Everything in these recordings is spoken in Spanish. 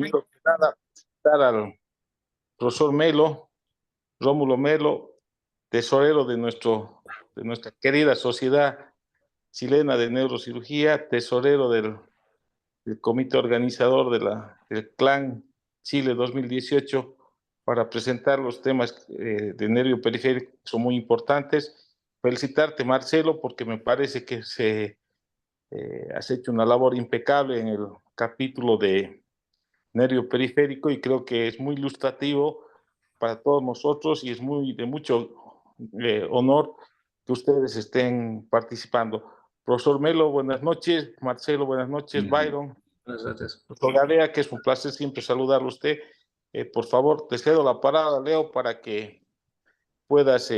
Primero que nada, felicitar al profesor Melo, Rómulo Melo, tesorero de nuestra querida Sociedad Chilena de Neurocirugía, tesorero del comité organizador del Clan Chile 2018, para presentar los temas de nervio periférico, que son muy importantes. Felicitarte, Marcelo, porque me parece que has hecho una labor impecable en el capítulo de nervio periférico y creo que es muy ilustrativo para todos nosotros y es muy de mucho honor que ustedes estén participando. Profesor Melo, buenas noches. Marcelo, buenas noches. Byron, Buenas noches. doctor Galea, que es un placer siempre saludarlo a usted. Por favor, te cedo la palabra, Leo, para que puedas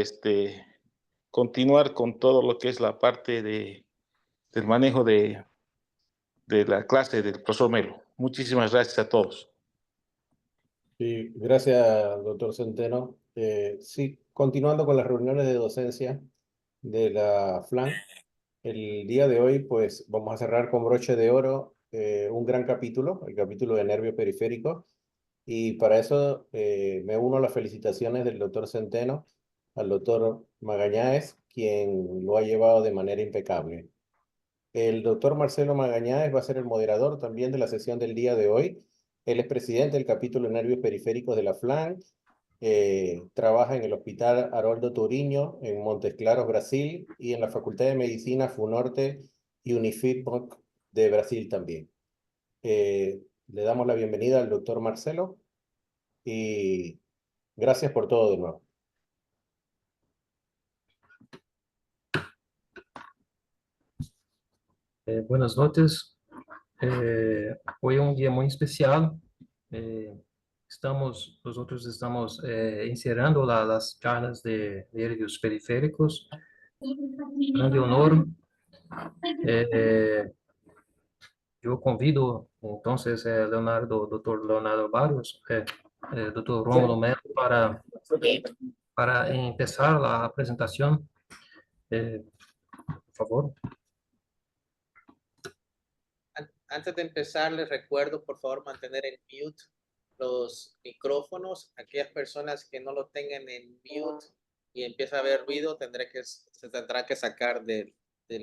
continuar con todo lo que es la parte del manejo de la clase del profesor Melo. Muchísimas gracias a todos. Sí, gracias, doctor Centeno. Sí, continuando con las reuniones de docencia de la FLAN, el día de hoy pues vamos a cerrar con broche de oro un gran capítulo, el capítulo de nervio periférico, y para eso me uno a las felicitaciones del doctor Centeno, al doctor Magañáez, quien lo ha llevado de manera impecable. El doctor Marcelo Magañáez va a ser el moderador también de la sesión del día de hoy. Él es presidente del capítulo de nervios periféricos de la FLAN. Trabaja en el Hospital Haroldo Touriño en Montes Claros, Brasil, y en la Facultad de Medicina FUNORTE y Unifipmoc de Brasil también. Le damos la bienvenida al doctor Marcelo y gracias por todo de nuevo. Buenas noches. Hoy es un día muy especial. Nosotros estamos encerrando las charlas de nervios periféricos. Grande honor. Yo convido entonces doctor Leonardo Barrios, doctor Rómulo Melo para empezar la presentación. Por favor. Antes de empezar, les recuerdo, por favor, mantener en mute los micrófonos. Aquellas personas que no lo tengan en mute y empieza a haber ruido, se tendrá que sacar del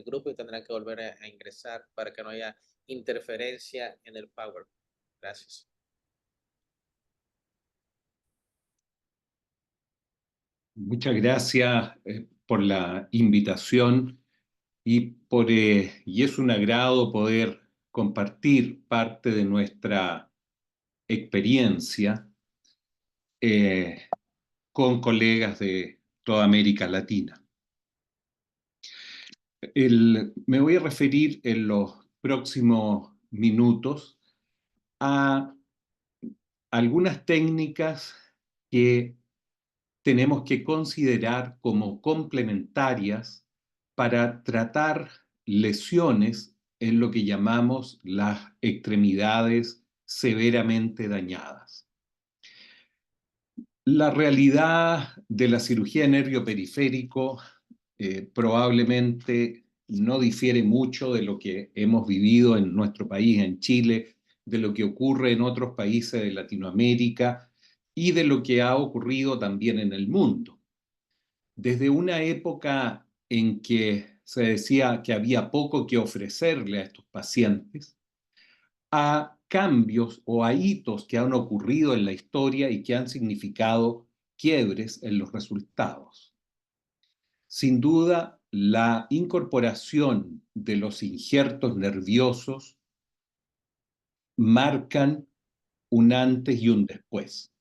grupo y tendrán que volver a ingresar para que no haya interferencia en el PowerPoint. Gracias. Muchas gracias por la invitación y es un agrado poder compartir parte de nuestra experiencia con colegas de toda América Latina. Me voy a referir en los próximos minutos a algunas técnicas que tenemos que considerar como complementarias para tratar lesiones en lo que llamamos las extremidades severamente dañadas. La realidad de la cirugía de nervio periférico probablemente no difiere mucho de lo que hemos vivido en nuestro país, en Chile, de lo que ocurre en otros países de Latinoamérica y de lo que ha ocurrido también en el mundo. Desde una época en que se decía que había poco que ofrecerle a estos pacientes, a cambios o a hitos que han ocurrido en la historia y que han significado quiebres en los resultados. Sin duda, la incorporación de los injertos nerviosos marcan un antes y un después.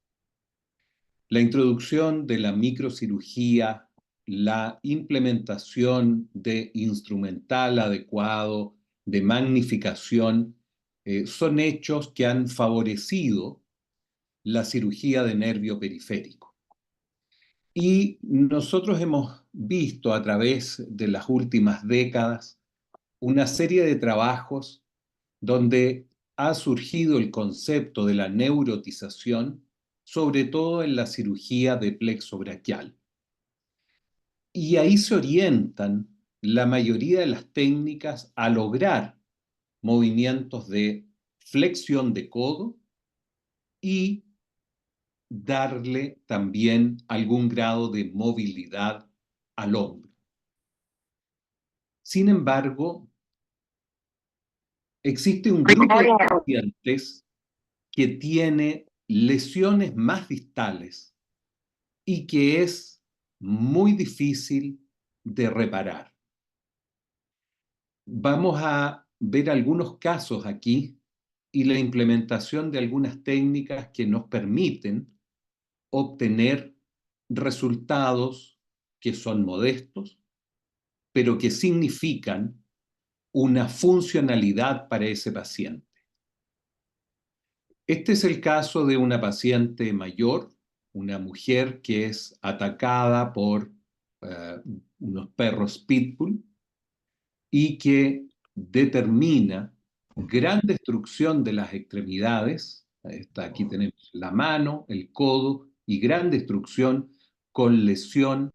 La introducción de la microcirugía, la implementación de instrumental adecuado, de magnificación, son hechos que han favorecido la cirugía de nervio periférico. Y nosotros hemos visto a través de las últimas décadas una serie de trabajos donde ha surgido el concepto de la neurotización, sobre todo en la cirugía de plexo braquial. Y ahí se orientan la mayoría de las técnicas a lograr movimientos de flexión de codo y darle también algún grado de movilidad al hombro. Sin embargo, existe un grupo de pacientes que tiene lesiones más distales y que es muy difícil de reparar. Vamos a ver algunos casos aquí y la implementación de algunas técnicas que nos permiten obtener resultados que son modestos, pero que significan una funcionalidad para ese paciente. Este es el caso de una paciente mayor, una mujer que es atacada por unos perros pitbull y que determina gran destrucción de las extremidades. Aquí tenemos la mano, el codo y gran destrucción con lesión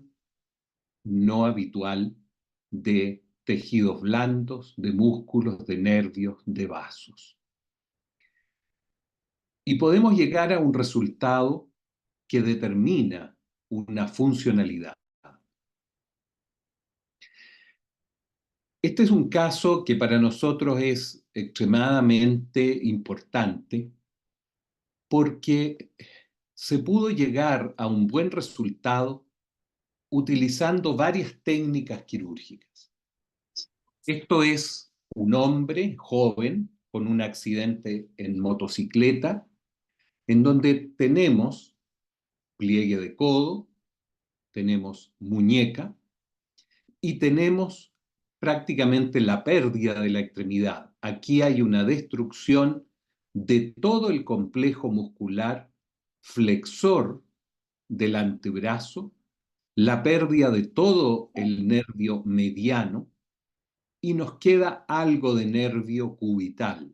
no habitual de tejidos blandos, de músculos, de nervios, de vasos. Y podemos llegar a un resultado que determina una funcionalidad. Este es un caso que para nosotros es extremadamente importante porque se pudo llegar a un buen resultado utilizando varias técnicas quirúrgicas. Esto es un hombre joven con un accidente en motocicleta en donde tenemos pliegue de codo, tenemos muñeca y tenemos prácticamente la pérdida de la extremidad. Aquí hay una destrucción de todo el complejo muscular flexor del antebrazo, la pérdida de todo el nervio mediano y nos queda algo de nervio cubital.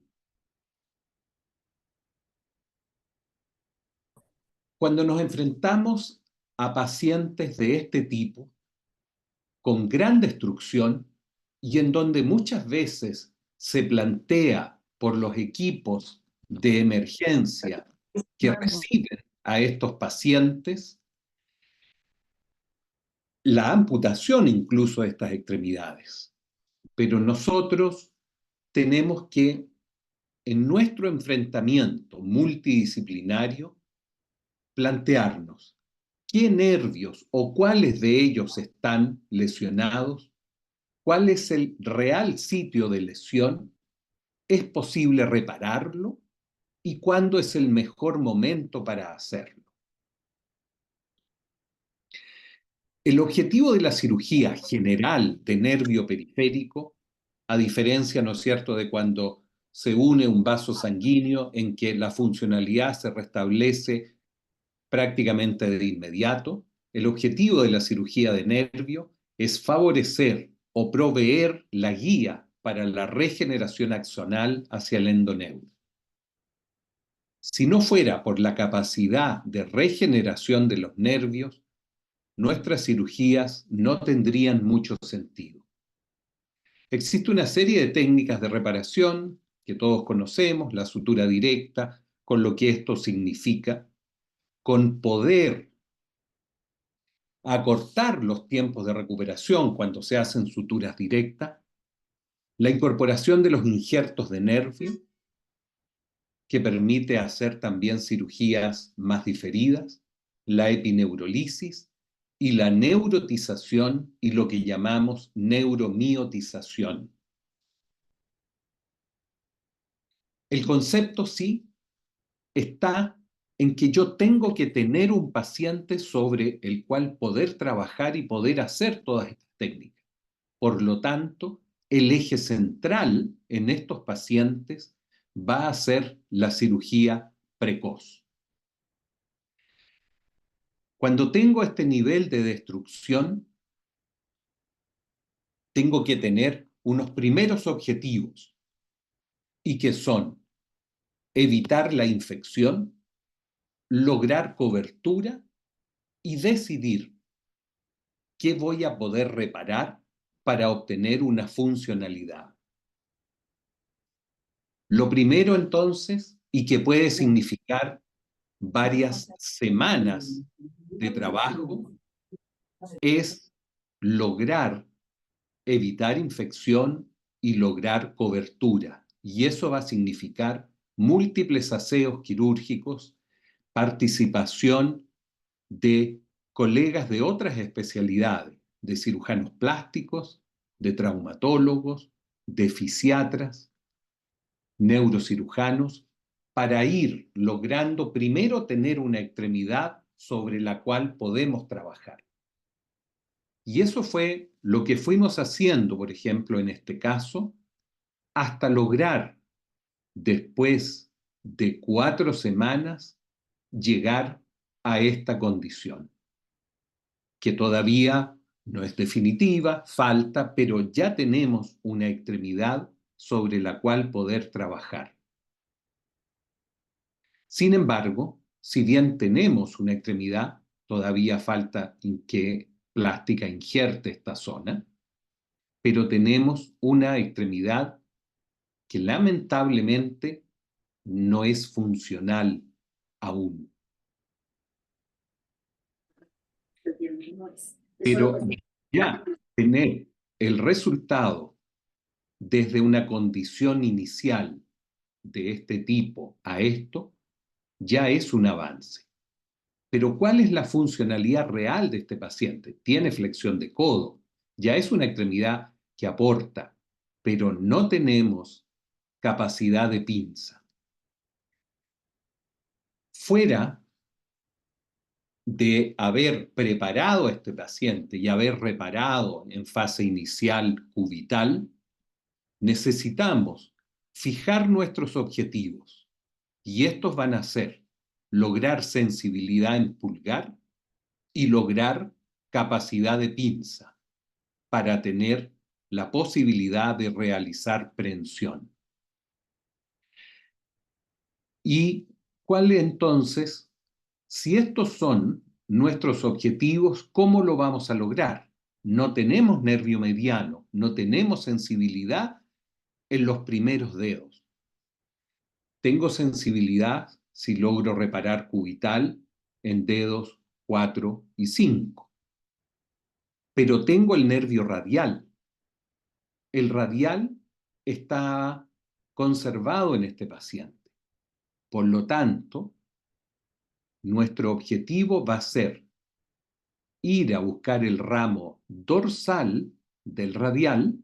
Cuando nos enfrentamos a pacientes de este tipo, con gran destrucción y en donde muchas veces se plantea por los equipos de emergencia que reciben a estos pacientes la amputación incluso de estas extremidades. Pero nosotros tenemos que, en nuestro enfrentamiento multidisciplinario, plantearnos qué nervios o cuáles de ellos están lesionados, cuál es el real sitio de lesión, es posible repararlo y cuándo es el mejor momento para hacerlo. El objetivo de la cirugía general de nervio periférico, a diferencia, ¿no es cierto?, de cuando se une un vaso sanguíneo en que la funcionalidad se restablece prácticamente de inmediato, el objetivo de la cirugía de nervio es favorecer o proveer la guía para la regeneración axonal hacia el endoneuro. Si no fuera por la capacidad de regeneración de los nervios, nuestras cirugías no tendrían mucho sentido. Existe una serie de técnicas de reparación que todos conocemos, la sutura directa, con lo que esto significa, con poder acortar los tiempos de recuperación cuando se hacen suturas directas, la incorporación de los injertos de nervio, que permite hacer también cirugías más diferidas, la epineurolisis y la neurotización y lo que llamamos neuromiotización. El concepto sí está en que yo tengo que tener un paciente sobre el cual poder trabajar y poder hacer todas estas técnicas. Por lo tanto, el eje central en estos pacientes va a ser la cirugía precoz. Cuando tengo este nivel de destrucción, tengo que tener unos primeros objetivos y que son evitar la infección, lograr cobertura y decidir qué voy a poder reparar para obtener una funcionalidad. Lo primero entonces, y que puede significar varias semanas de trabajo es lograr evitar infección y lograr cobertura. Y eso va a significar múltiples aseos quirúrgicos, participación de colegas de otras especialidades, de cirujanos plásticos, de traumatólogos, de fisiatras, neurocirujanos, para ir logrando primero tener una extremidad sobre la cual podemos trabajar. Y eso fue lo que fuimos haciendo, por ejemplo, en este caso, hasta lograr, después de 4 semanas, llegar a esta condición, que todavía no es definitiva, falta, pero ya tenemos una extremidad sobre la cual poder trabajar. Sin embargo, si bien tenemos una extremidad, todavía falta que plástica injerte esta zona, pero tenemos una extremidad que lamentablemente no es funcional aún. Pero ya tener el resultado desde una condición inicial de este tipo a esto, ya es un avance. Pero ¿cuál es la funcionalidad real de este paciente? Tiene flexión de codo, ya es una extremidad que aporta, pero no tenemos capacidad de pinza. Fuera de haber preparado a este paciente y haber reparado en fase inicial cubital, necesitamos fijar nuestros objetivos. Y estos van a ser lograr sensibilidad en pulgar y lograr capacidad de pinza para tener la posibilidad de realizar prensión. ¿Y cuál entonces? Si estos son nuestros objetivos, ¿cómo lo vamos a lograr? No tenemos nervio mediano, no tenemos sensibilidad en los primeros dedos. Tengo sensibilidad si logro reparar cubital en dedos 4 y 5. Pero tengo el nervio radial. El radial está conservado en este paciente. Por lo tanto, nuestro objetivo va a ser ir a buscar el ramo dorsal del radial,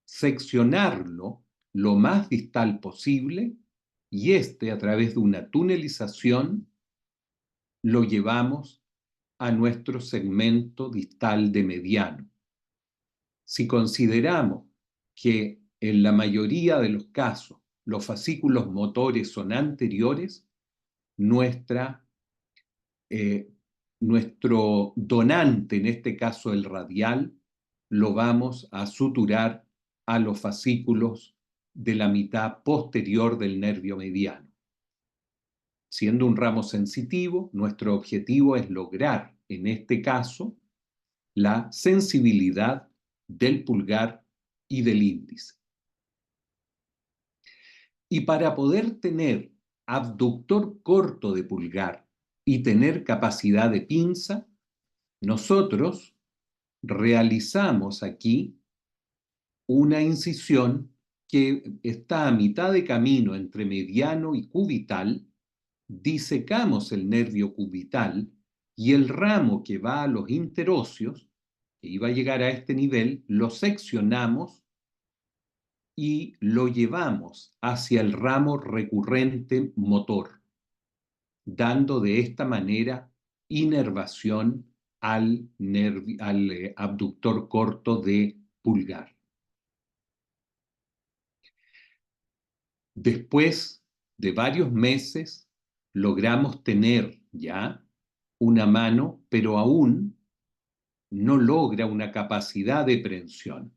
seccionarlo lo más distal posible y a través de una tunelización, lo llevamos a nuestro segmento distal de mediano. Si consideramos que en la mayoría de los casos los fascículos motores son anteriores, nuestro donante, en este caso el radial, lo vamos a suturar a los fascículos de la mitad posterior del nervio mediano. Siendo un ramo sensitivo, nuestro objetivo es lograr, en este caso, la sensibilidad del pulgar y del índice. Y para poder tener abductor corto de pulgar y tener capacidad de pinza, nosotros realizamos aquí una incisión que está a mitad de camino entre mediano y cubital, disecamos el nervio cubital y el ramo que va a los interóseos, que iba a llegar a este nivel, lo seccionamos y lo llevamos hacia el ramo recurrente motor, dando de esta manera inervación al abductor corto de pulgar. Después de varios meses, logramos tener ya una mano, pero aún no logra una capacidad de prensión.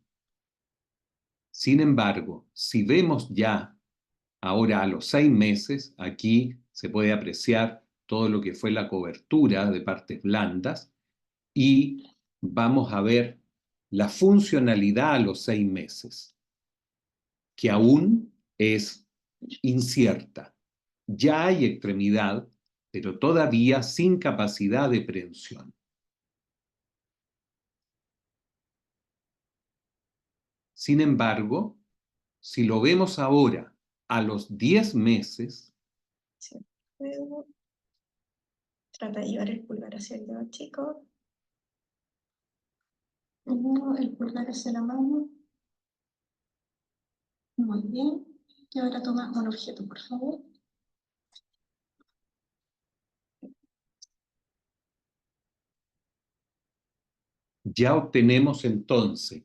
Sin embargo, si vemos ya ahora a los 6 meses, aquí se puede apreciar todo lo que fue la cobertura de partes blandas y vamos a ver la funcionalidad a los 6 meses, que aún es incierta. ya hay extremidad, pero todavía sin capacidad de prehensión. Sin embargo, si lo vemos ahora, a los 10 meses, Sí. Luego, trata de llevar el pulgar hacia el dedo chico. Y luego el pulgar hacia la mano. Muy bien. Y ahora toma un objeto, por favor. ya obtenemos entonces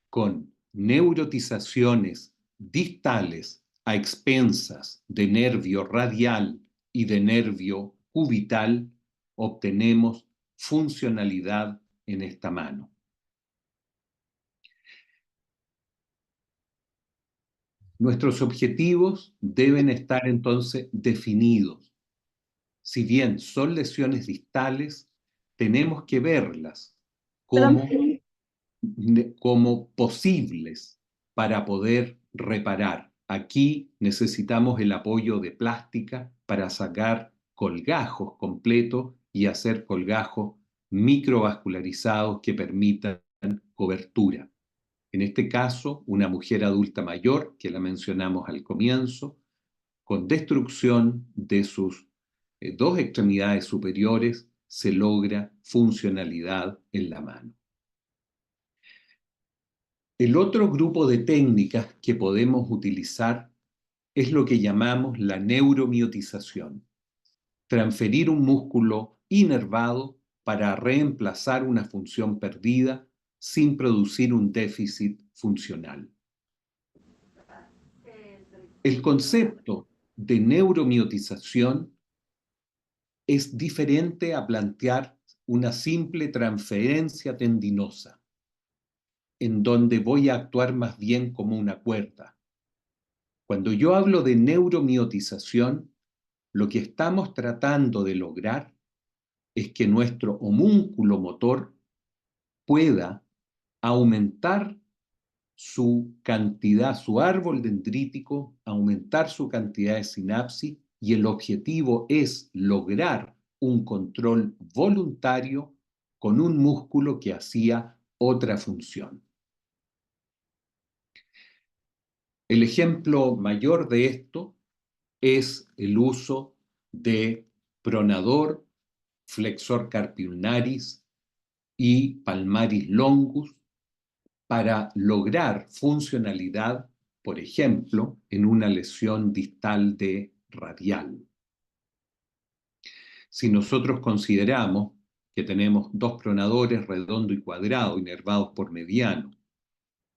con neurotizaciones distales a expensas de nervio radial y de nervio cubital, obtenemos funcionalidad en esta mano. Nuestros objetivos deben estar entonces definidos. Si bien son lesiones distales, tenemos que verlas como posibles para poder reparar. Aquí necesitamos el apoyo de plástica para sacar colgajos completos y hacer colgajos microvascularizados que permitan cobertura. En este caso, una mujer adulta mayor, que la mencionamos al comienzo, con destrucción de sus dos extremidades superiores, se logra funcionalidad en la mano. El otro grupo de técnicas que podemos utilizar es lo que llamamos la neuromiotización. Transferir un músculo inervado para reemplazar una función perdida sin producir un déficit funcional. El concepto de neuromiotización es diferente a plantear una simple transferencia tendinosa, en donde voy a actuar más bien como una cuerda. Cuando yo hablo de neuromiotización, lo que estamos tratando de lograr es que nuestro homúnculo motor pueda aumentar su cantidad, su árbol dendrítico, aumentar su cantidad de sinapsis, y el objetivo es lograr un control voluntario con un músculo que hacía otra función. El ejemplo mayor de esto es el uso de pronador, flexor carpi ulnaris y palmaris longus para lograr funcionalidad, por ejemplo, en una lesión distal de radial. Si nosotros consideramos que tenemos dos pronadores redondo y cuadrado inervados por mediano,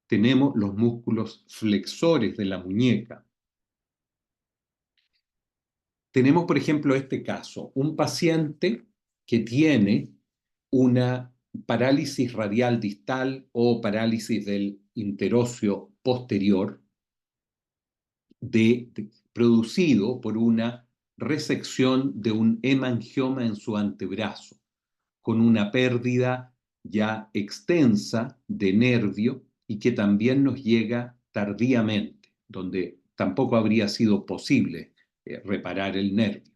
tenemos los músculos flexores de la muñeca. Tenemos, por ejemplo, este caso, un paciente que tiene una parálisis radial distal o parálisis del interóseo posterior producido por una resección de un hemangioma en su antebrazo, con una pérdida ya extensa de nervio y que también nos llega tardíamente, donde tampoco habría sido posible reparar el nervio.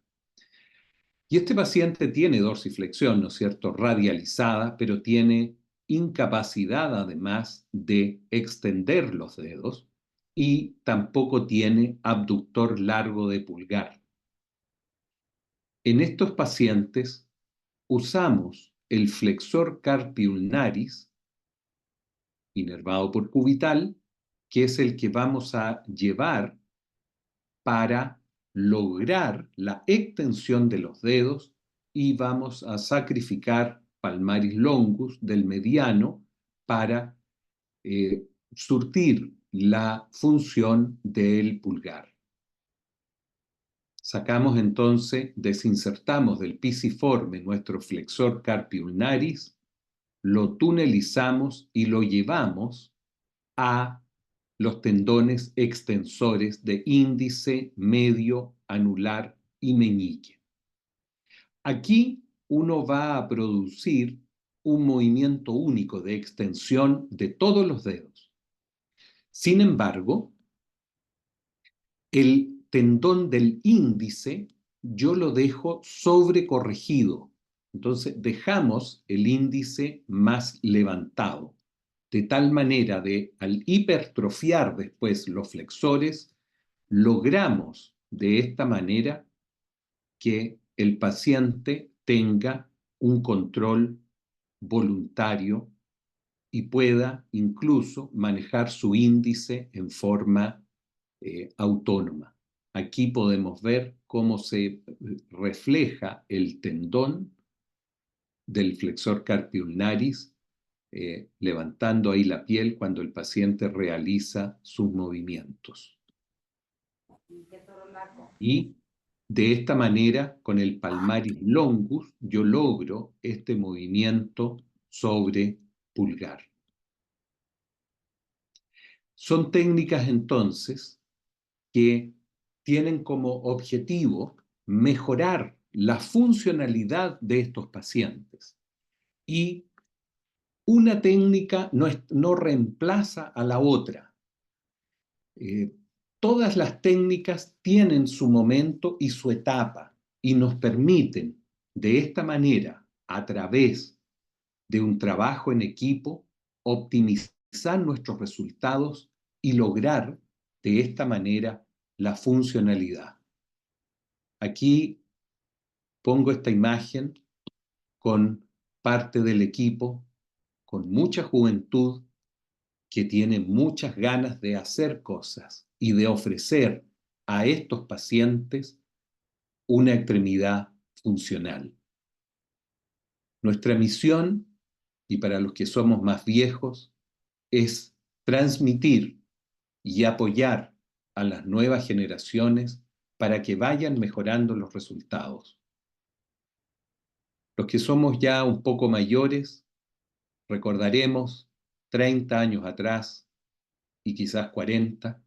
Y este paciente tiene dorsiflexión, ¿no es cierto?, radializada, pero tiene incapacidad además de extender los dedos y tampoco tiene abductor largo de pulgar. En estos pacientes usamos el flexor carpi ulnaris, inervado por cubital, que es el que vamos a llevar para lograr la extensión de los dedos, y vamos a sacrificar palmaris longus del mediano para surtir la función del pulgar. Sacamos entonces, desinsertamos del pisiforme nuestro flexor carpi ulnaris, lo tunelizamos y lo llevamos a los tendones extensores de índice, medio, anular y meñique. Aquí uno va a producir un movimiento único de extensión de todos los dedos. Sin embargo, el tendón del índice yo lo dejo sobrecorregido. Entonces dejamos el índice más levantado, de tal manera de al hipertrofiar después los flexores, logramos de esta manera que el paciente tenga un control voluntario y pueda incluso manejar su índice en forma autónoma. Aquí podemos ver cómo se refleja el tendón del flexor carpi ulnaris, levantando ahí la piel cuando el paciente realiza sus movimientos. Y de esta manera, con el palmaris longus, yo logro este movimiento sobre pulgar. Son técnicas entonces que tienen como objetivo mejorar la funcionalidad de estos pacientes. Y una técnica no reemplaza a la otra. Todas las técnicas tienen su momento y su etapa y nos permiten de esta manera, a través de un trabajo en equipo, optimizar nuestros resultados y lograr de esta manera la funcionalidad. Aquí pongo esta imagen con parte del equipo, con mucha juventud, que tiene muchas ganas de hacer cosas y de ofrecer a estos pacientes una extremidad funcional. Nuestra misión, y para los que somos más viejos, es transmitir y apoyar a las nuevas generaciones para que vayan mejorando los resultados. Los que somos ya un poco mayores, recordaremos 30 años atrás y quizás 40,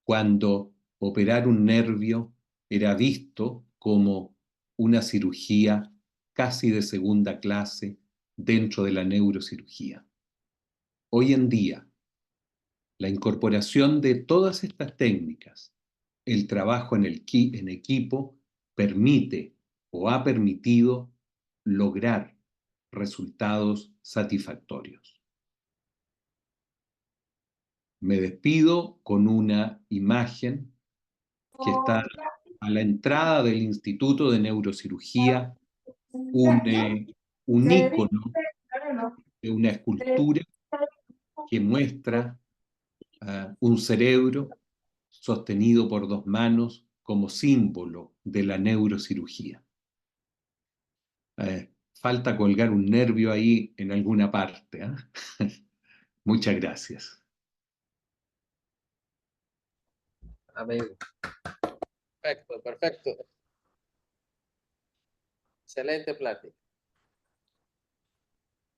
cuando operar un nervio era visto como una cirugía casi de segunda clase dentro de la neurocirugía. Hoy en día, la incorporación de todas estas técnicas, el trabajo en equipo, permite o ha permitido lograr resultados satisfactorios. Me despido con una imagen que está a la entrada del Instituto de Neurocirugía, un ícono de una escultura que muestra un cerebro sostenido por dos manos como símbolo de la neurocirugía. Falta colgar un nervio ahí en alguna parte. Muchas gracias. Amigo. Perfecto, perfecto. Excelente plática.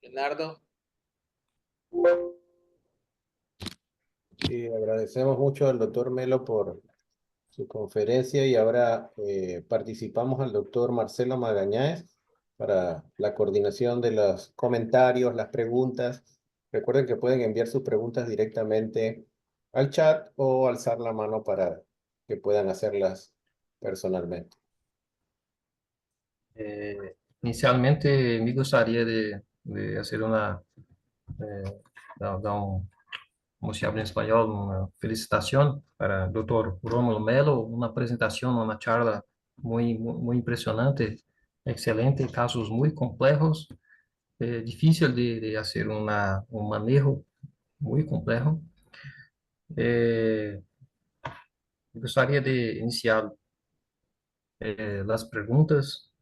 Leonardo. Sí, agradecemos mucho al doctor Melo por su conferencia y ahora participamos al doctor Marcelo Magañáez para la coordinación de los comentarios, las preguntas. Recuerden que pueden enviar sus preguntas directamente al chat o alzar la mano para que puedan hacerlas personalmente. Inicialmente me gustaría de hacer como se habla en español, una felicitación para el doctor Rómulo Melo, una presentación, una charla muy impresionante, excelente, casos muy complejos, difícil de hacer un manejo muy complejo. Gostaria de iniciar las preguntas.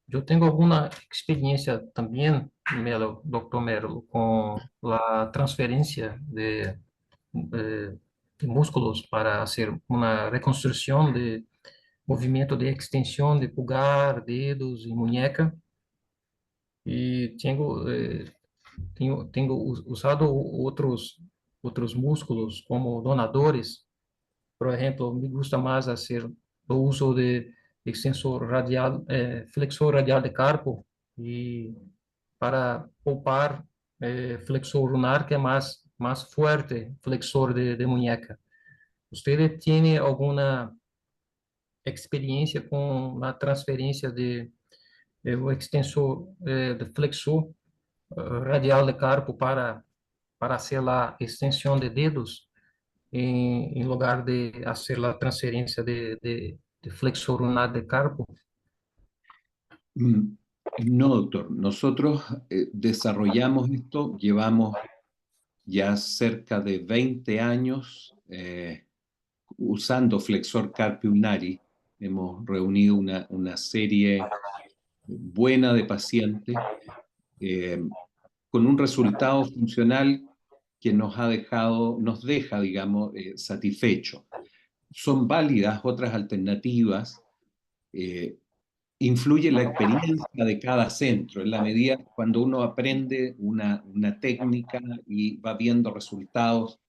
Eu tenho alguma experiência também, Melo, Dr. Melo, com a transferência de músculos para fazer uma reconstrução de movimento de extensão de pulgar, dedos e muñeca. E tenho usado outros músculos como donadores. Por exemplo, me gusta mais fazer o uso de extensor radial, flexor radial de carpo e para poupar flexor lunar que é mais forte, flexor de muñeca. ¿Usted tiene alguna experiencia con la transferencia o extensor de flexor radial de carpo para hacer la extensión de dedos en lugar de hacer la transferencia de flexor lunar de carpo? No, doctor. Nosotros desarrollamos esto, llevamos ya cerca de 20 años usando flexor carpi ulnari. Hemos reunido una serie buena de pacientes con un resultado funcional que nos deja, digamos, satisfecho. Son válidas otras alternativas. Influye la experiencia de cada centro, en la medida cuando uno aprende una técnica y va viendo resultados.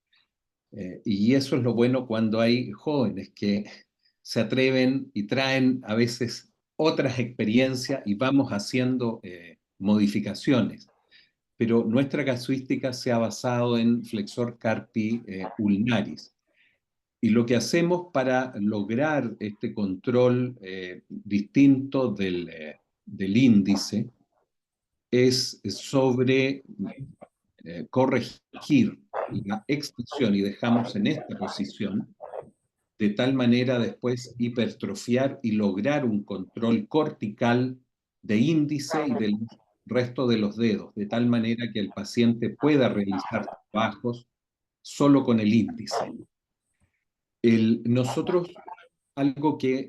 Y eso es lo bueno cuando hay jóvenes que se atreven y traen a veces otras experiencias y vamos haciendo modificaciones. Pero nuestra casuística se ha basado en flexor carpi ulnaris. Y lo que hacemos para lograr este control distinto del índice es sobre corregir la extensión y dejamos en esta posición, de tal manera después hipertrofiar y lograr un control cortical de índice y del resto de los dedos, de tal manera que el paciente pueda realizar trabajos solo con el índice. Nosotros, algo que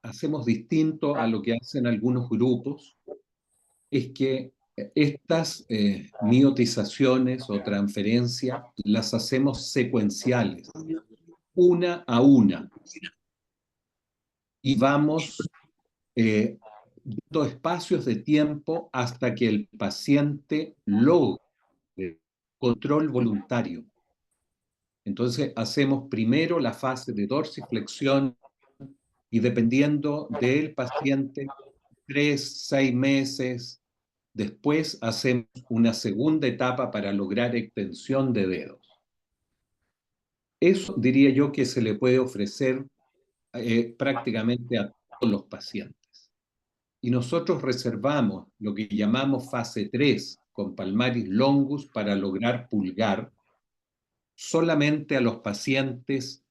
hacemos distinto a lo que hacen algunos grupos, es que estas miotizaciones o transferencias las hacemos secuenciales, una a una, y vamos dando espacios de tiempo hasta que el paciente logre control voluntario. Entonces hacemos primero la fase de dorsiflexión y dependiendo del paciente, 3, 6 meses, después hacemos una segunda etapa para lograr extensión de dedos. Eso diría yo que se le puede ofrecer prácticamente a todos los pacientes. Y nosotros reservamos lo que llamamos fase 3 con palmaris longus para lograr pulgar solamente a los pacientes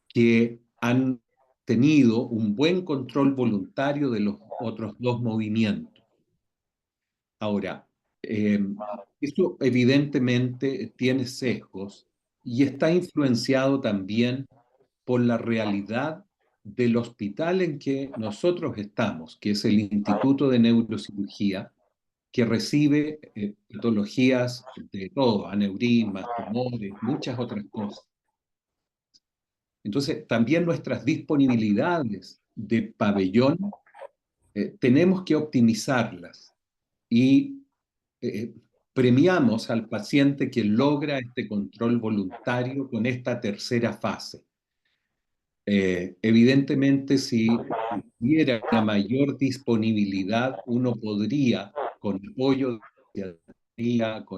que han tenido un buen control voluntario de los otros dos movimientos. Ahora, eso evidentemente tiene sesgos y está influenciado también por la realidad del hospital en que nosotros estamos, que es el Instituto de Neurocirugía, que recibe patologías de todo, aneurismas, tumores, muchas otras cosas. Entonces, también nuestras disponibilidades de pabellón tenemos que optimizarlas y premiamos al paciente que logra este control voluntario con esta tercera fase. Evidentemente, si hubiera una mayor disponibilidad, uno podría, con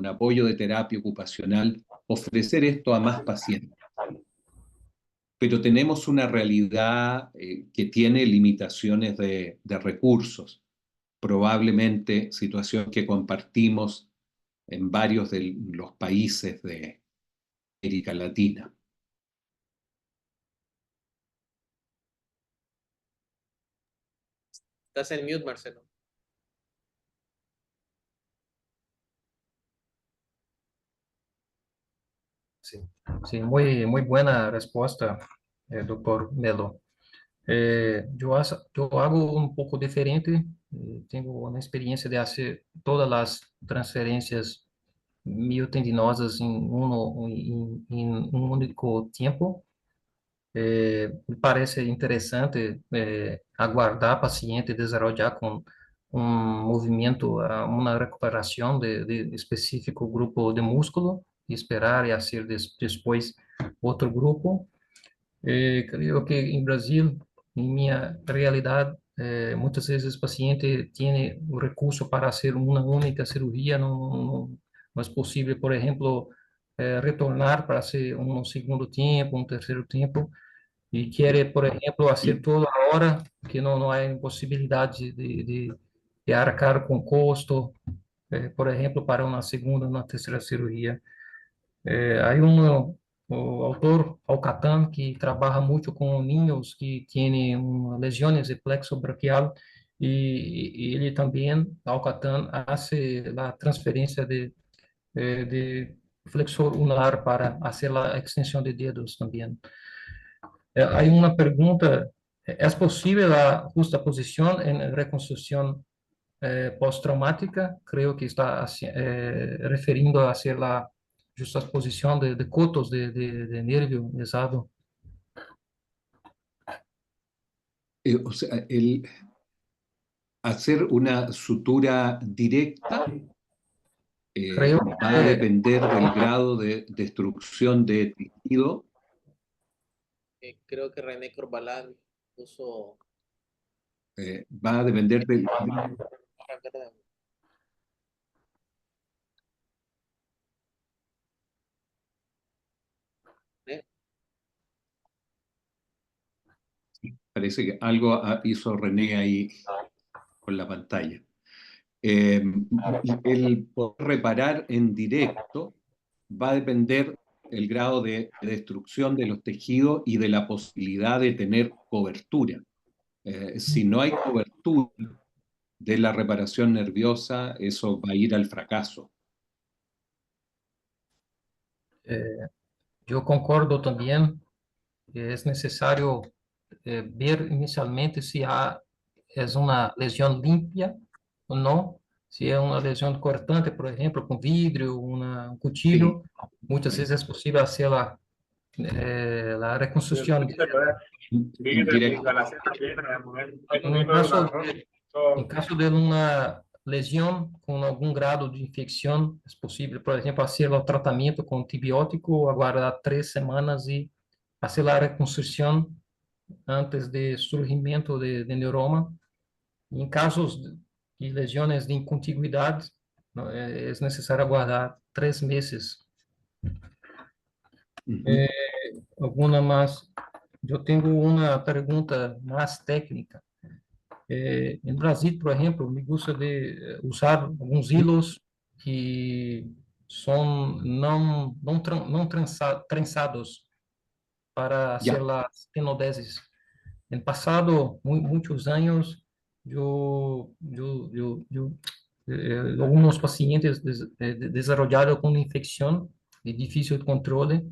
apoyo de terapia ocupacional, ofrecer esto a más pacientes. Pero tenemos una realidad que tiene limitaciones de recursos, probablemente situación que compartimos en varios de los países de América Latina. Estás en mute, Marcelo. Sí, muy buena respuesta, doctor Melo. Yo hago un poco diferente. Tengo una experiencia de hacer todas las transferencias miotendinosas en un único tiempo. Me parece interessante aguardar paciente desarrollar com movimento, uma recuperação de específico grupo de músculo, e esperar e fazer depois outro grupo. Creio que em Brasil, em minha realidade, muitas vezes o paciente tem o recurso para fazer uma única cirurgia, não é possível, por exemplo, retornar para hacer un segundo tiempo, un tercer tiempo, y quiere, por ejemplo, hacer todo ahora, que no hay posibilidad de arcar con costo, por ejemplo, para una segunda, una tercera cirugía. Hay o autor, Alcatan, que trabaja mucho con niños que tienen lesiones de plexo braquial y él también, Alcatan, hace la transferencia de flexor unar para hacer la extensión de dedos también. Hay una pregunta, ¿es posible la justa posición en reconstrucción postraumática? Creo que está referindo a hacer la justa posición de cotos de nervio lesado. O sea, el hacer una sutura directa Creo va a que depender del grado de destrucción de tejido. Creo que René Corbalán puso... Va a depender del... Parece que algo hizo René ahí con la pantalla. El poder reparar en directo va a depender el grado de destrucción de los tejidos y de la posibilidad de tener cobertura. Si no hay cobertura de la reparación nerviosa, eso va a ir al fracaso. yo concordo también que es necesario ver inicialmente si es una lesión limpia o no. Si es una lesión cortante, por ejemplo, con vidrio, un cuchillo, muchas veces es posible hacer la reconstrucción. Directo. En caso de una lesión con algún grado de infección, es posible, por ejemplo, hacer el tratamiento con antibiótico, aguardar 3 semanas y hacer la reconstrucción antes de surgimiento de neuroma. En casos de lesiones de incontigüidad, ¿no? Es necesario aguardar 3 meses. Alguna más? Eu tenho uma pergunta mais técnica. Em Brasil, por exemplo, me gusta de usar alguns hilos que são não trançados para Ya. hacer las tenodesis. En passado, muitos anos, alguns pacientes desenvolveram com infecção de difícil controle,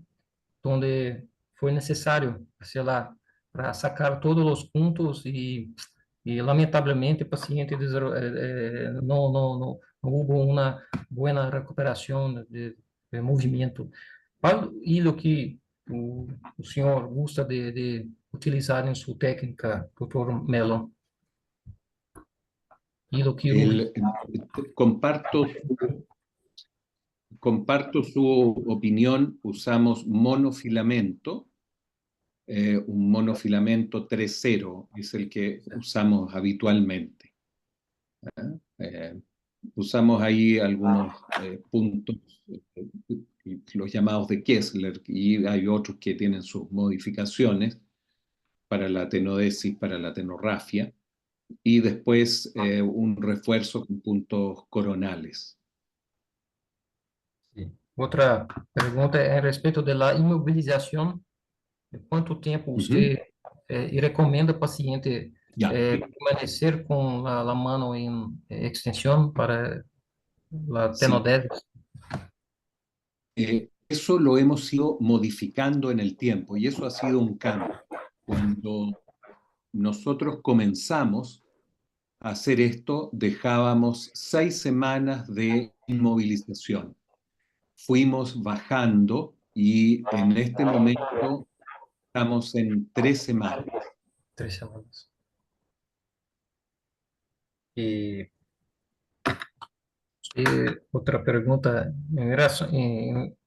donde fue necesario hacerla para sacar todos los puntos y lamentablemente el paciente no hubo una buena recuperación de movimiento. ¿Cuál hilo que o senhor gusta de utilizar en su técnica, doctor Melo? Hilo quirúrgico. Comparto su opinión, usamos monofilamento. Un monofilamento 3.0 es el que usamos habitualmente. Usamos ahí algunos puntos, los llamados de Kessler, y hay otros que tienen sus modificaciones para la tenodesis, para la tenorrafia, y después un refuerzo con puntos coronales. Sí. Otra pregunta es respecto de la inmovilización. ¿Cuánto tiempo usted recomienda al paciente permanecer con la mano en extensión para la tenodesis? Eso lo hemos ido modificando en el tiempo y eso ha sido un cambio. Cuando nosotros comenzamos a hacer esto, dejábamos 6 semanas de inmovilización. Fuimos bajando y en este momento estamos en 3 semanas. 3 semanas. Y otra pregunta, en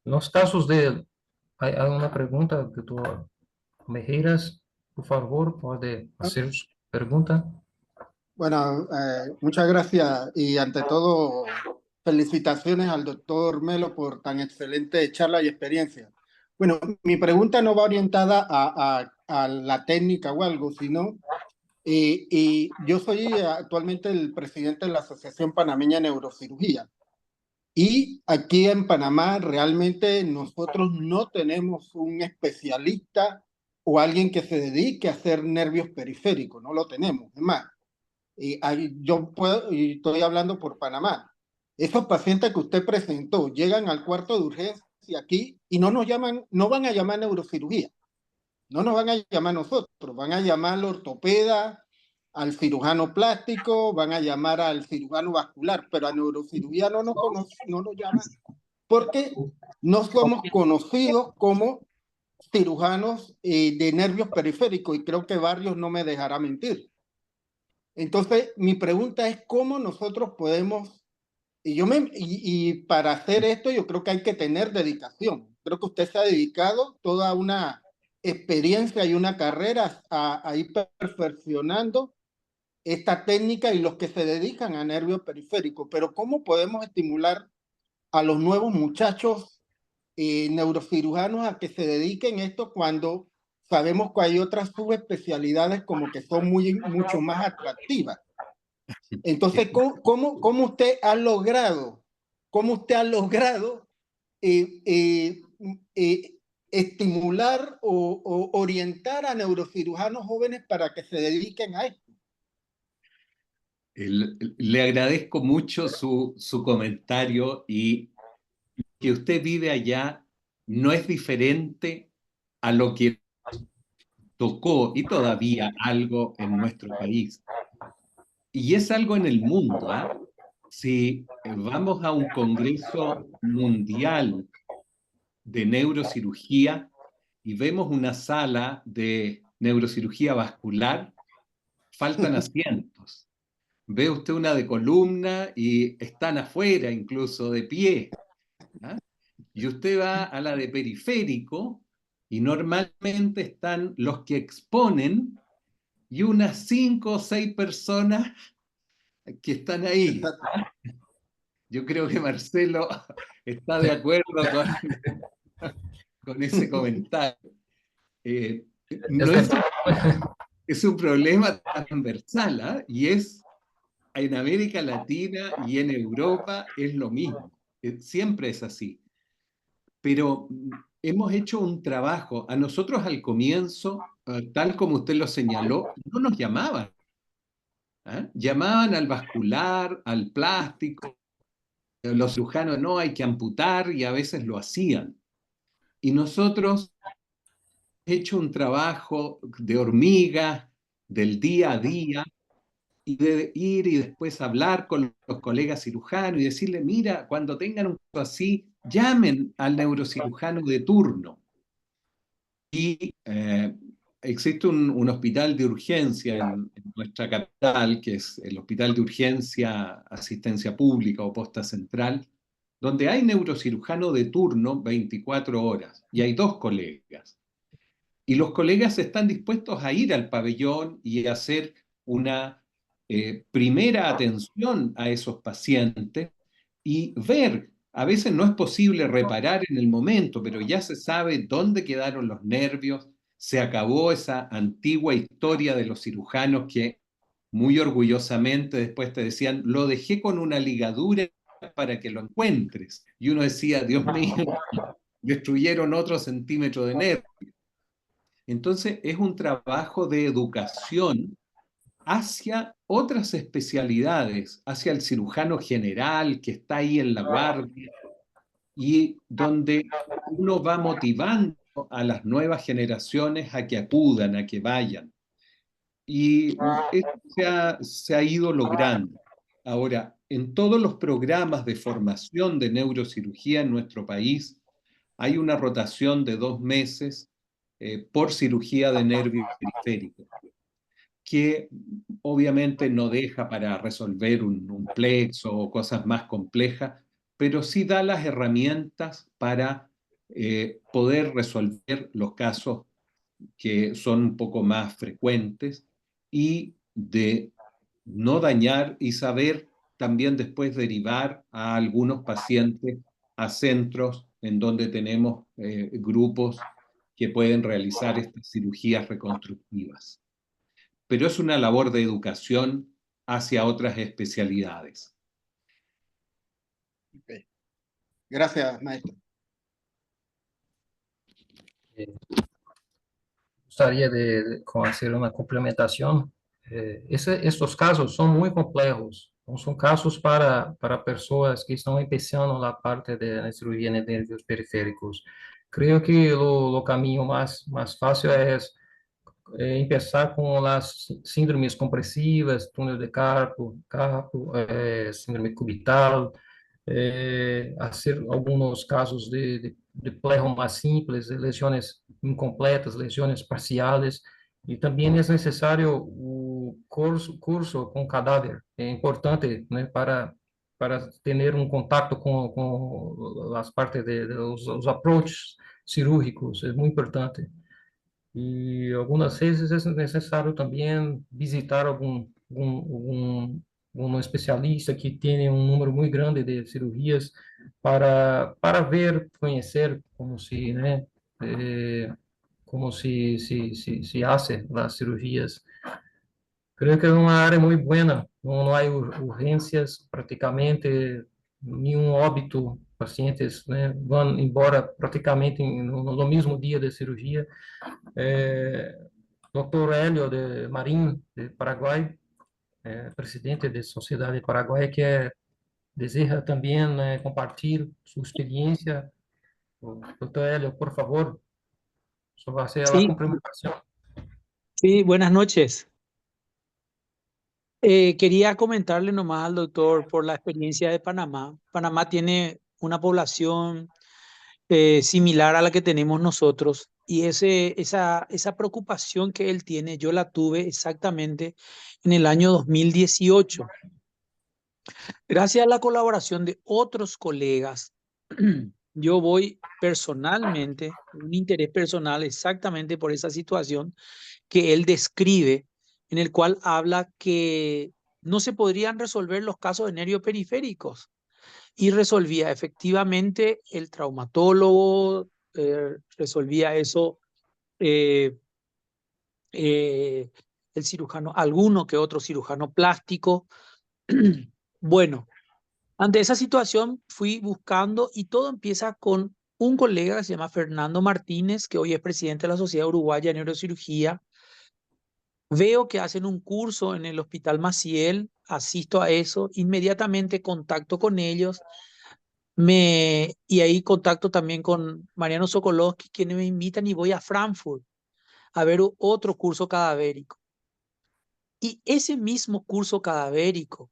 los casos hay una pregunta, doctor Mejeiras, por favor, puede hacer su pregunta. Bueno, muchas gracias y ante todo Felicitaciones al doctor Melo por tan excelente charla y experiencia. Bueno, mi pregunta no va orientada a la técnica o algo, sino, y yo soy actualmente el presidente de la Asociación Panameña de Neurocirugía. Y aquí en Panamá realmente nosotros no tenemos un especialista o alguien que se dedique a hacer nervios periféricos, no lo tenemos. Es más, yo puedo, y estoy hablando por Panamá. Esos pacientes que usted presentó llegan al cuarto de urgencia aquí y no nos llaman, no van a llamar neurocirugía, no nos van a llamar nosotros, van a llamar al ortopeda, al cirujano plástico, van a llamar al cirujano vascular, pero a neurocirugía no nos llaman porque no somos conocidos como cirujanos de nervios periféricos y creo que Barrios no me dejará mentir. Entonces, mi pregunta es cómo nosotros podemos, y para hacer esto yo creo que hay que tener dedicación. Creo que usted se ha dedicado toda una experiencia y una carrera a ir perfeccionando esta técnica y los que se dedican a nervios periféricos. Pero ¿cómo podemos estimular a los nuevos muchachos neurocirujanos a que se dediquen a esto cuando sabemos que hay otras subespecialidades como que son mucho más atractivas? Entonces, ¿cómo usted ha logrado, eh, eh, eh, estimular o orientar a neurocirujanos jóvenes para que se dediquen a esto? Le agradezco mucho su comentario, y que usted vive allá no es diferente a lo que tocó y todavía algo en nuestro país. Y es algo en el mundo, ¿ah? Si vamos a un congreso mundial de neurocirugía y vemos una sala de neurocirugía vascular, faltan asientos. Ve usted una de columna y están afuera, incluso de pie, ¿ah? Y usted va a la de periférico y normalmente están los que exponen y unas 5 o 6 personas que están ahí. Yo creo que Marcelo está de acuerdo con ese comentario. No es un problema transversal, ¿ah? Y es en América Latina y en Europa es lo mismo. Siempre es así. Pero hemos hecho un trabajo. A nosotros al comienzo, tal como usted lo señaló, no nos llamaban. ¿Ah? Llamaban al vascular, al plástico. Los cirujanos no, hay que amputar, y a veces lo hacían. Y nosotros hemos hecho un trabajo de hormiga, del día a día, y de ir y después hablar con los colegas cirujanos y decirle, mira, cuando tengan un caso así, llamen al neurocirujano de turno. Y existe un hospital de urgencia en nuestra capital, que es el Hospital de Urgencia Asistencia Pública o Posta Central, donde hay neurocirujano de turno 24 horas y hay 2 colegas. Y los colegas están dispuestos a ir al pabellón y a hacer una primera atención a esos pacientes y ver. A veces no es posible reparar en el momento, pero ya se sabe dónde quedaron los nervios. Se acabó esa antigua historia de los cirujanos que muy orgullosamente después te decían, lo dejé con una ligadura para que lo encuentres. Y uno decía, Dios mío, destruyeron otro centímetro de nervio. Entonces es un trabajo de educación hacia otras especialidades, hacia el cirujano general que está ahí en la guardia, y donde uno va motivando a las nuevas generaciones a que acudan, a que vayan. Y eso se ha ido logrando. Ahora, en todos los programas de formación de neurocirugía en nuestro país, hay una rotación de 2 meses por cirugía de nervio periférico, que obviamente no deja para resolver un plexo o cosas más complejas, pero sí da las herramientas para poder resolver los casos que son un poco más frecuentes y de no dañar y saber también después derivar a algunos pacientes a centros en donde tenemos grupos que pueden realizar estas cirugías reconstructivas. Pero es una labor de educación hacia otras especialidades. Okay. Gracias, maestro. Gostaria de hacer una complementación. Estos casos son muy complejos. Não são casos para pessoas que estão iniciando na parte da cirurgia de nervios periféricos. Creio que o caminho mais fácil é começar com as síndromes compressivas, túnel de carpo, síndrome cubital, hacer algunos casos de plejo más simples, de lesiones incompletas, lesiones parciales, y también es necesario un curso con cadáver, es importante, ¿no? para tener un contacto con las partes de los approaches cirúrgicos, es muy importante. Y algunas veces es necesario también visitar um especialista que tem número muito grande de cirurgias para ver, conhecer como se, né, como se hace as cirurgias. Creio que é uma área muito boa, não há urgências praticamente, nenhum óbito, pacientes, né, vão embora praticamente no mesmo dia da cirurgia. Dr. Hélio de Marim, de Paraguai, presidente da Sociedade Paraguaia, que deseja também compartilhar sua experiência. Dr. Hélio, por favor, só vai ser a Sí, complementação. sí, buenas noches. Quería comentarle nomás al doctor por la experiencia de Panamá. Panamá tiene una población similar a la que tenemos nosotros y esa preocupación que él tiene, yo la tuve exactamente en el año 2018. Gracias a la colaboración de otros colegas, yo voy personalmente, un interés personal exactamente por esa situación que él describe, en el cual habla que no se podrían resolver los casos de nervios periféricos. Y resolvía efectivamente el traumatólogo, resolvía eso el cirujano, alguno que otro cirujano plástico. Bueno, ante esa situación fui buscando y todo empieza con un colega que se llama Fernando Martínez, que hoy es presidente de la Sociedad Uruguaya de Neurocirugía. Veo que hacen un curso en el Hospital Maciel, asisto a eso, inmediatamente contacto con ellos, y ahí contacto también con Mariano Sokolowski, quienes me invitan y voy a Frankfurt a ver otro curso cadavérico. Y ese mismo curso cadavérico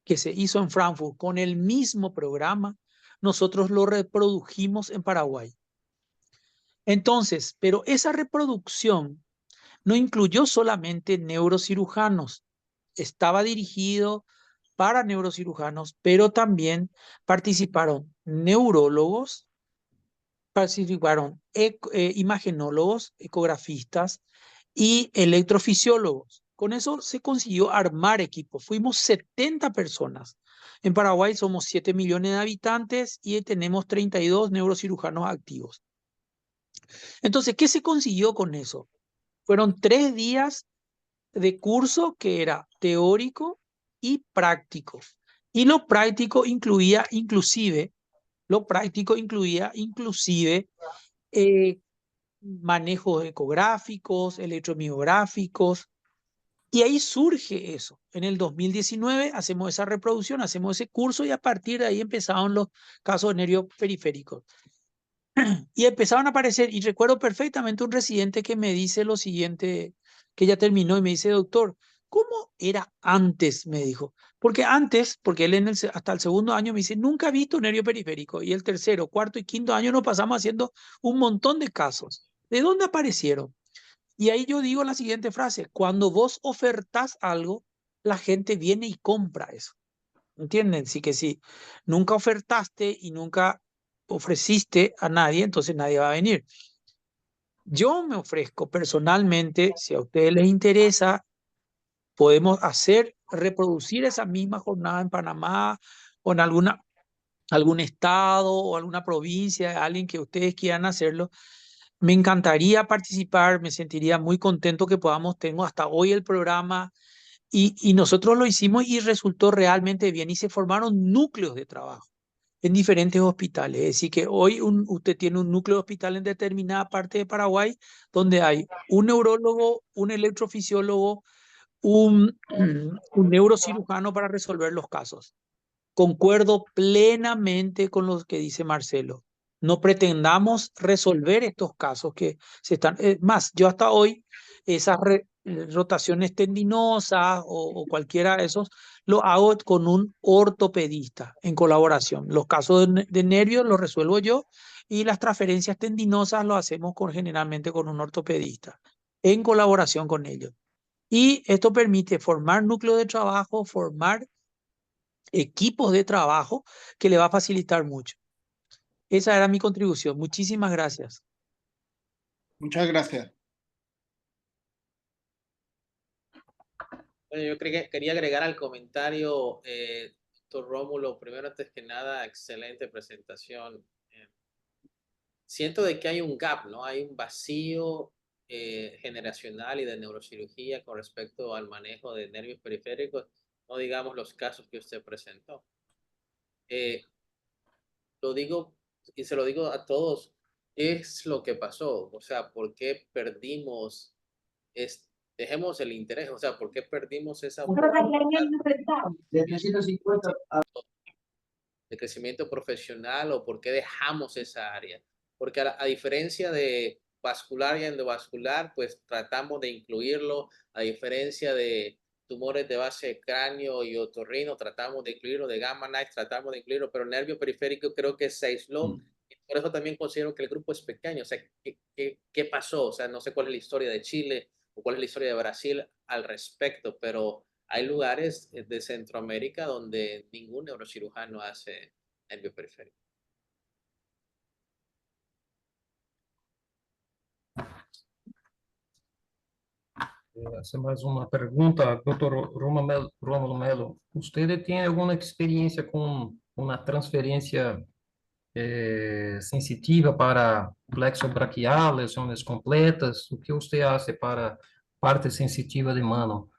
que se hizo en Frankfurt con el mismo programa, nosotros lo reprodujimos en Paraguay. Entonces, pero esa reproducción no incluyó solamente neurocirujanos, estaba dirigido para neurocirujanos, pero también participaron neurólogos, participaron imagenólogos, ecografistas y electrofisiólogos. Con eso se consiguió armar equipo. Fuimos 70 personas. En Paraguay somos 7 millones de habitantes y tenemos 32 neurocirujanos activos. Entonces, ¿qué se consiguió con eso? Fueron 3 días de curso que era teórico y práctico. Y lo práctico incluía inclusive manejos ecográficos, electromiográficos. Y ahí surge eso. En el 2019 hacemos esa reproducción, hacemos ese curso y a partir de ahí empezaron los casos de nervios periféricos. Y empezaron a aparecer, y recuerdo perfectamente un residente que me dice lo siguiente, que ya terminó y me dice, doctor, ¿cómo era antes? Me dijo. Porque antes, porque él hasta el segundo año me dice, nunca he visto un nervio periférico. Y el tercero, cuarto y quinto año nos pasamos haciendo un montón de casos. ¿De dónde aparecieron? Y ahí yo digo la siguiente frase, cuando vos ofertás algo, la gente viene y compra eso. ¿Entienden? Sí que sí. Nunca ofertaste y nunca ofreciste a nadie, entonces nadie va a venir. Yo me ofrezco personalmente, si a ustedes les interesa, podemos reproducir esa misma jornada en Panamá o en algún estado o alguna provincia, alguien que ustedes quieran hacerlo. Me encantaría participar, me sentiría muy contento que tengo hasta hoy el programa y nosotros lo hicimos y resultó realmente bien y se formaron núcleos de trabajo en diferentes hospitales. Es decir, que hoy usted tiene un núcleo de hospital en determinada parte de Paraguay donde hay un neurólogo, un electrofisiólogo, un neurocirujano para resolver los casos. Concuerdo plenamente con lo que dice Marcelo. No pretendamos resolver estos casos que se están... más, yo hasta hoy esas rotaciones tendinosas o cualquiera de esos lo hago con un ortopedista en colaboración. Los casos de nervios los resuelvo yo y las transferencias tendinosas lo hacemos generalmente con un ortopedista en colaboración con ellos. Y esto permite formar núcleos de trabajo, formar equipos de trabajo que le va a facilitar mucho. Esa era mi contribución. Muchísimas gracias. Muchas gracias. Bueno, yo quería agregar al comentario, doctor Rómulo, primero, antes que nada, excelente presentación. Siento de que hay un gap, ¿no? Hay un vacío generacional y de neurocirugía con respecto al manejo de nervios periféricos, no digamos los casos que usted presentó. Lo digo y se lo digo a todos, ¿qué es lo que pasó? O sea, ¿por qué perdimos, dejemos el interés, o sea, ¿por qué perdimos esa oportunidad de crecimiento profesional o por qué dejamos esa área? Porque a diferencia de vascular y endovascular, pues tratamos de incluirlo, a diferencia de tumores de base de cráneo y otorrino, tratamos de incluirlo, de gamma knife, tratamos de incluirlo, pero el nervio periférico creo que se aisló. Y por eso también considero que el grupo es pequeño. O sea, ¿qué pasó? O sea, no sé cuál es la historia de Chile o cuál es la historia de Brasil al respecto, pero hay lugares de Centroamérica donde ningún neurocirujano hace nervio periférico. Hacer mais uma pergunta, doutor Rômulo Melo. Você tem alguma experiência com uma transferência sensitiva para plexo braquial, lesões completas? O que você acha para parte sensitiva de mano?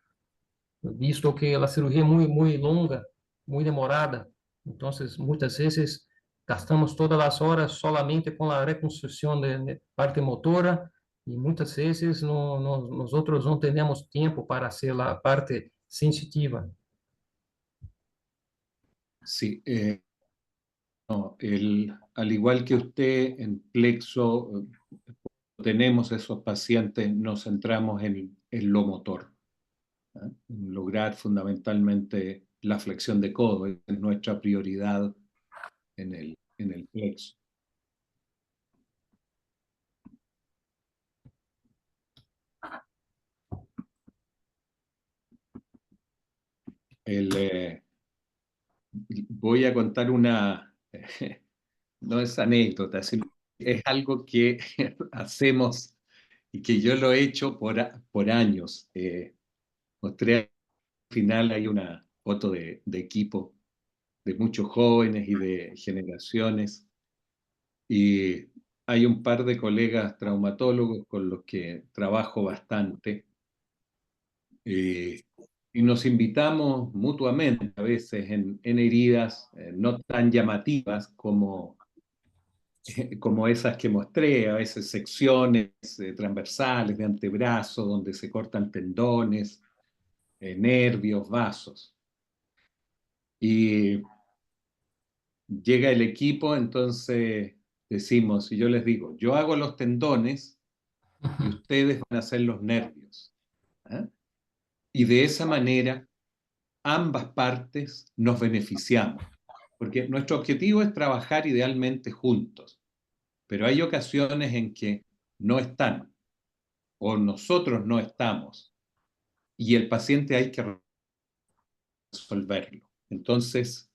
Visto que a cirurgia é muito longa, muito demorada, então muitas vezes gastamos todas as horas solamente com a reconstrução de parte motora y muchas veces nosotros no tenemos tiempo para hacer la parte sensitiva. Sí, no, al igual que usted, en plexo tenemos esos pacientes, nos centramos en lo motor, ¿eh? En lograr fundamentalmente la flexión de codo, es nuestra prioridad en el plexo. Voy a contar una, no es anécdota, es algo que hacemos y que yo lo he hecho por años. Mostré al final, hay una foto de equipo de muchos jóvenes y de generaciones, y hay un par de colegas traumatólogos con los que trabajo bastante. Y nos invitamos mutuamente, a veces en heridas no tan llamativas como esas que mostré, a veces secciones transversales de antebrazo, donde se cortan tendones, nervios, vasos. Y llega el equipo, entonces decimos, y yo les digo, yo hago los tendones y ustedes van a hacer los nervios. ¿Eh? Y de esa manera ambas partes nos beneficiamos, porque nuestro objetivo es trabajar idealmente juntos, pero hay ocasiones en que no están, o nosotros no estamos, y el paciente hay que resolverlo. Entonces,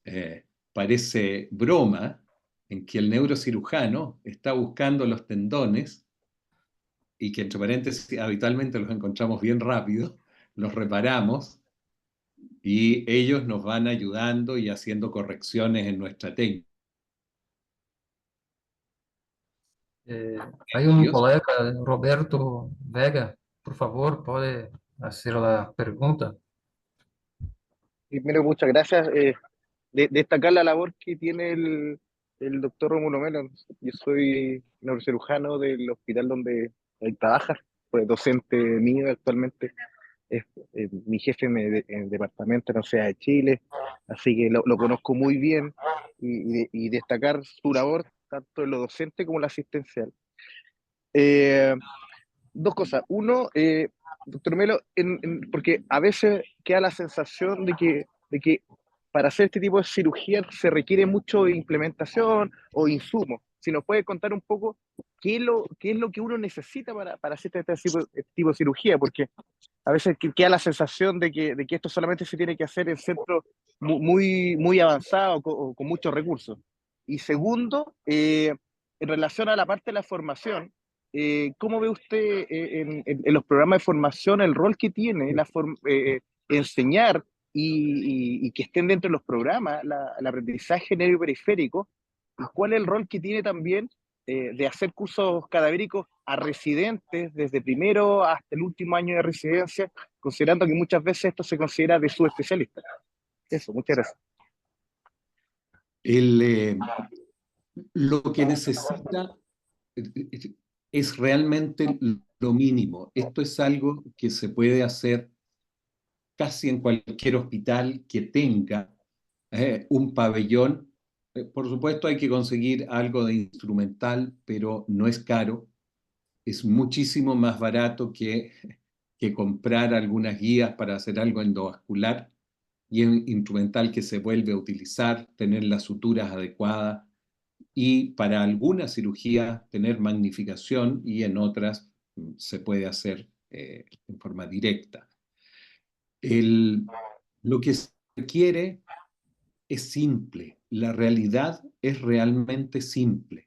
parece broma en que el neurocirujano está buscando los tendones, y que entre paréntesis habitualmente los encontramos bien rápido, los reparamos y ellos nos van ayudando y haciendo correcciones en nuestra técnica. Hay un Dios. colega, Roberto Vega, por favor, puede hacer la pregunta. Primero, muchas gracias. Destacar la labor que tiene el doctor Rómulo Melo. Yo soy neurocirujano del hospital donde él trabaja, pues docente mío actualmente. Es mi jefe en el departamento de la Universidad de Chile, así que lo conozco muy bien y destacar su labor tanto en lo docente como en lo asistencial. Dos cosas. Uno, doctor Melo, porque a veces queda la sensación de que para hacer este tipo de cirugía se requiere mucho implementación o insumos. Si nos puede contar un poco qué es lo que uno necesita para hacer este tipo de cirugía, porque a veces queda la sensación de que esto solamente se tiene que hacer en centros muy avanzados o con muchos recursos. Y segundo, en relación a la parte de la formación, ¿cómo ve usted en los programas de formación el rol que tiene enseñar y que estén dentro de los programas el aprendizaje nervio-periférico? ¿Y cuál es el rol que tiene también de hacer cursos cadavéricos a residentes desde primero hasta el último año de residencia, considerando que muchas veces esto se considera de subespecialistas? Eso, muchas gracias. Lo que necesita es realmente lo mínimo. Esto es algo que se puede hacer casi en cualquier hospital que tenga un pabellón. Por supuesto hay que conseguir algo de instrumental, pero no es caro. Es muchísimo más barato que comprar algunas guías para hacer algo endovascular y en instrumental que se vuelve a utilizar, tener las suturas adecuadas y para alguna cirugía tener magnificación y en otras se puede hacer en forma directa. Lo que se requiere es simple, la realidad es realmente simple,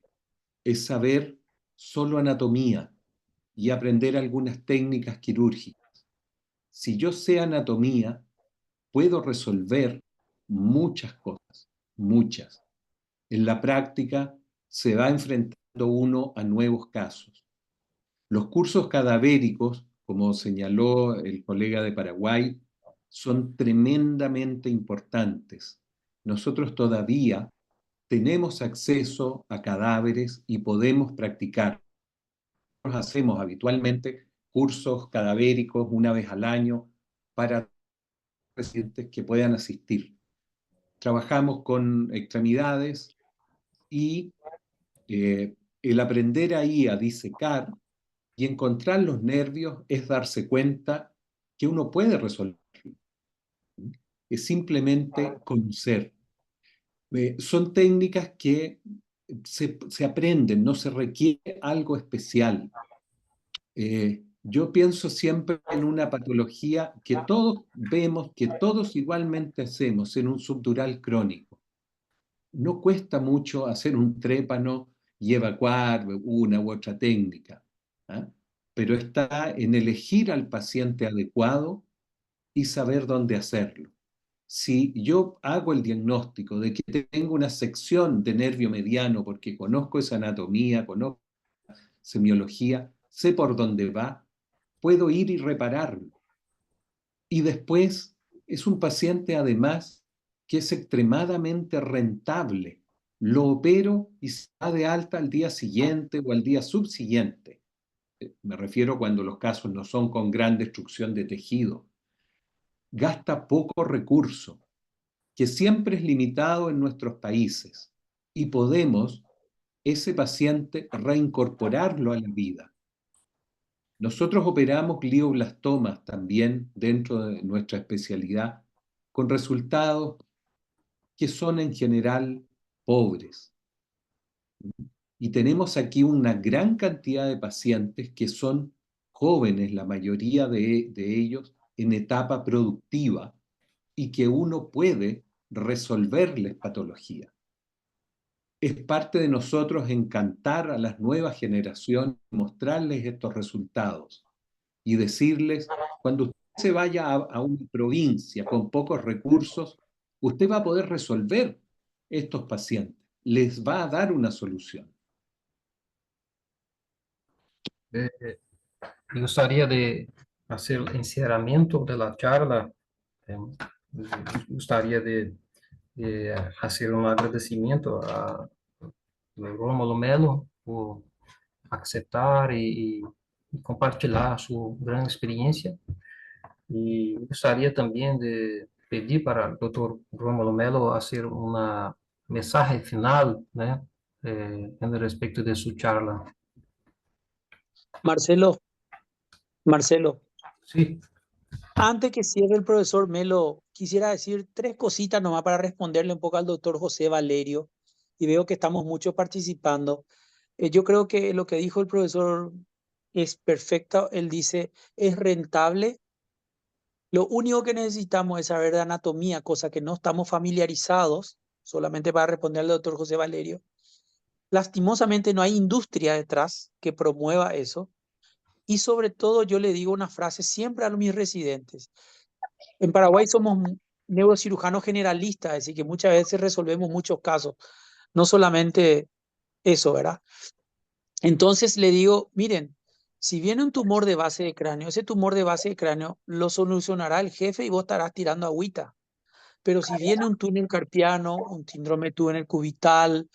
es saber solo anatomía y aprender algunas técnicas quirúrgicas. Si yo sé anatomía, puedo resolver muchas cosas, muchas. En la práctica se va enfrentando uno a nuevos casos. Los cursos cadavéricos, como señaló el colega de Paraguay, son tremendamente importantes. Nosotros todavía tenemos acceso a cadáveres y podemos practicar. Nosotros hacemos habitualmente cursos cadavéricos una vez al año para residentes que puedan asistir. Trabajamos con extremidades y el aprender ahí a disecar y encontrar los nervios es darse cuenta que uno puede resolverlo. Es simplemente conocer. Son técnicas que se aprenden, no se requiere algo especial. Yo pienso siempre en una patología que todos vemos, que todos igualmente hacemos en un subdural crónico. No cuesta mucho hacer un trépano y evacuar una u otra técnica, ¿ah? Pero está en elegir al paciente adecuado y saber dónde hacerlo. Si yo hago el diagnóstico de que tengo una sección de nervio mediano porque conozco esa anatomía, conozco la semiología, sé por dónde va, puedo ir y repararlo. Y después es un paciente además que es extremadamente rentable. Lo opero y se da de alta al día siguiente o al día subsiguiente. Me refiero cuando los casos no son con gran destrucción de tejido. Gasta poco recurso, que siempre es limitado en nuestros países, y podemos ese paciente reincorporarlo a la vida. Nosotros operamos glioblastomas también dentro de nuestra especialidad, con resultados que son en general pobres. Y tenemos aquí una gran cantidad de pacientes que son jóvenes, la mayoría de ellos en etapa productiva, y que uno puede resolverles patología. Es parte de nosotros encantar a las nuevas generaciones, mostrarles estos resultados y decirles, cuando se vaya a una provincia con pocos recursos, usted va a poder resolver estos pacientes, les va a dar una solución. Me gustaría de hacer el encerramiento de la charla. Me gustaría de hacer un agradecimiento a Rómulo Melo por aceptar y compartilhar su gran experiencia. Y gostaria também de pedir para o Dr. Rómulo Melo hacer uma mensagem final, né, en respecto de su charla. Marcelo, Sí, antes que cierre el profesor Melo, quisiera decir 3 cositas nomás para responderle un poco al doctor José Valerio, y veo que estamos muchos participando. Yo creo que lo que dijo el profesor es perfecto. Él dice, es rentable. Lo único que necesitamos es saber de anatomía, cosa que no estamos familiarizados, solamente para responder al doctor José Valerio. Lastimosamente no hay industria detrás que promueva eso. Y sobre todo yo le digo una frase siempre a mis residentes. En Paraguay somos neurocirujanos generalistas, es decir, que muchas veces resolvemos muchos casos, no solamente eso, ¿verdad? Entonces le digo, miren, si viene un tumor de base de cráneo, ese tumor de base de cráneo lo solucionará el jefe y vos estarás tirando agüita. Pero si viene un túnel carpiano, un síndrome túnel cubital,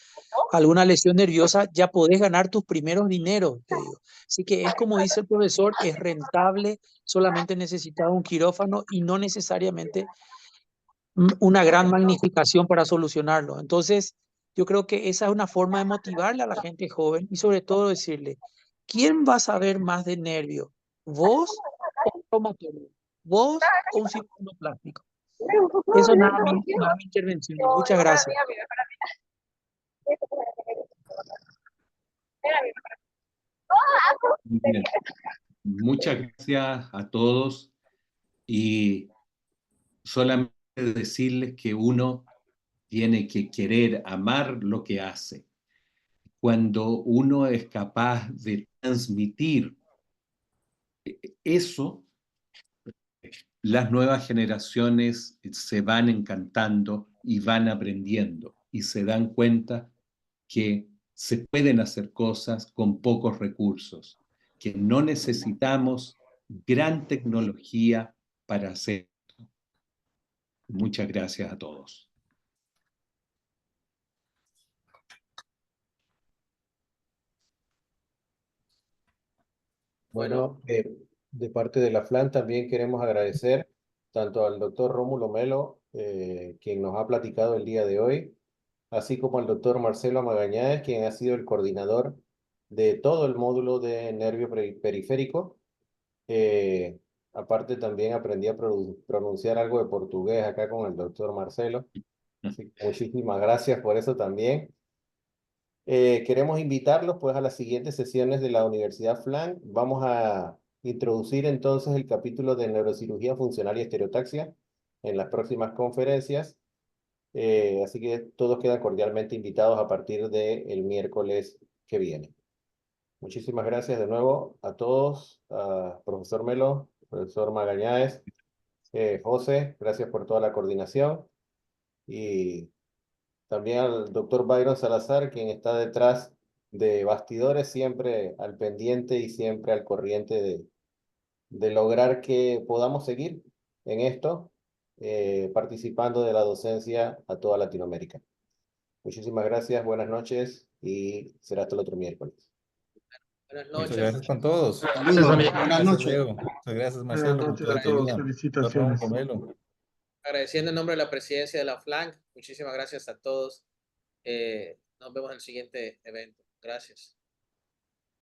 alguna lesión nerviosa, ya podés ganar tus primeros dineros, te digo. Así que es como dice el profesor, es rentable, solamente necesitas un quirófano y no necesariamente una gran magnificación para solucionarlo. Entonces, yo creo que esa es una forma de motivarle a la gente joven y sobre todo decirle, ¿quién va a saber más de nervio? ¿Vos o un traumatólogo? ¿Vos o un cirujano plástico? Eso nada, nada mi intervención. Muchas gracias. Bien. Muchas gracias a todos y solamente decirles que uno tiene que querer, amar lo que hace. Cuando uno es capaz de transmitir eso, las nuevas generaciones se van encantando y van aprendiendo y se dan cuenta que se pueden hacer cosas con pocos recursos, que no necesitamos gran tecnología para hacer. Muchas gracias a todos. Bueno, de parte de la FLAN también queremos agradecer tanto al doctor Rómulo Melo, quien nos ha platicado el día de hoy, así como al doctor Marcelo Magañáez, quien ha sido el coordinador de todo el módulo de nervio periférico. Aparte también aprendí a pronunciar algo de portugués acá con el doctor Marcelo. Así que muchísimas gracias por eso también. Queremos invitarlos pues a las siguientes sesiones de la Universidad FLAN. Vamos a introducir entonces el capítulo de neurocirugía funcional y estereotaxia en las próximas conferencias. Así que todos quedan cordialmente invitados a partir del miércoles que viene. Muchísimas gracias de nuevo a todos, a profesor Melo, profesor Magañáez, José, gracias por toda la coordinación. Y también al doctor Byron Salazar, quien está detrás de bastidores, siempre al pendiente y siempre al corriente de lograr que podamos seguir en esto, participando de la docencia a toda Latinoamérica. Muchísimas gracias, buenas noches y será hasta el otro miércoles. Buenas Muchas noches. gracias con todos. Saludos, buenas Gracias, noches. Leo. Muchas gracias, Marcelo. Buenas por noches toda a tu todos, ayuda. felicitaciones. Doctor Romelo. Agradeciendo en nombre de la presidencia de la FLAN, muchísimas gracias a todos. Nos vemos en el siguiente evento. Gracias.